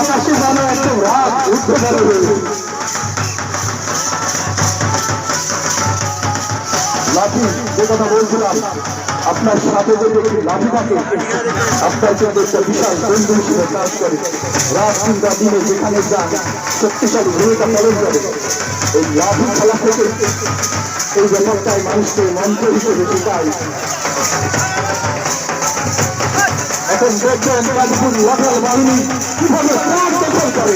আকাশে যেন একদম রাত উঠতে পারবে। লাঠি যে কথা বলছিলাম, আপনার সাথে যদি একটি লাঠি থাকে আপনার কিন্তু একটা বিশাল বন্ধু হিসেবে কাজ করে। রাত কিংবা দিনে যেখানে যান শক্তিশালী ভূমিকা পালন করে। এই লাঠি খেলা থেকে এই ব্যাপারটাই মানুষকে মন্ত্র হিসেবে শেখায়। এখন দেখবেন গাজীপুর লাঠাল বাহিনী কিভাবে প্রাণ দখল করে।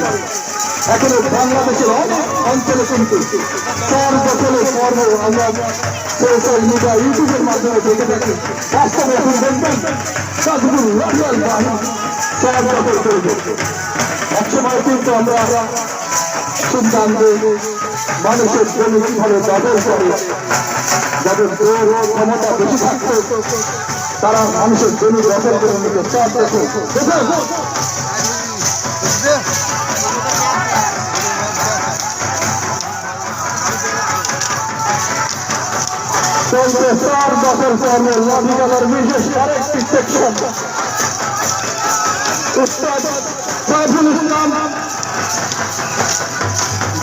এখনো বাংলাদেশের অনেক অঞ্চলে কিন্তু চর দখলের পর্ব আমরা সোশ্যাল মিডিয়া ইউটিউবের মাধ্যমে দেখে থাকি। বাস্তবে এখন দেখবেন গাজীপুর লাঠাল বাহিনী চর দখল করবে। একসময় কিন্তু আমরা শুনতাম যে মানুষের জমি কিভাবে দখল করে, যাদের জোর ক্ষমতা বেশি থাকতো তারা মানুষের জমি দখল করে নিত। চর দখল চলছে চর দখল করবে। লাঠিগালার বিশেষ আরেকটি সেকশন উস্তাদ সাইফুল ইসলাম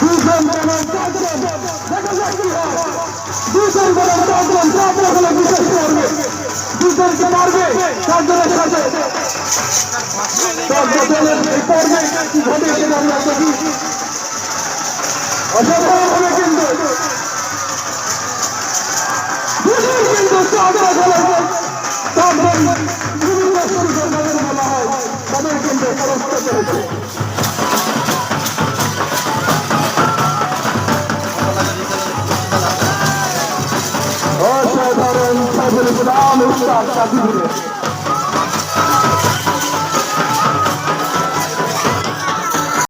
দুজন বিশেষ করবে, দুজনকে মারবে চারজনের সাথে। এই পর্বে কি ঘটে সেটা আমরা দেখি। অসাধারণ হবে কিন্তু তাদের কিন্তু পরস্ত করেছে। অসাধারণ সাইফুল ইসলাম উস্তাদ গাজীপুরে।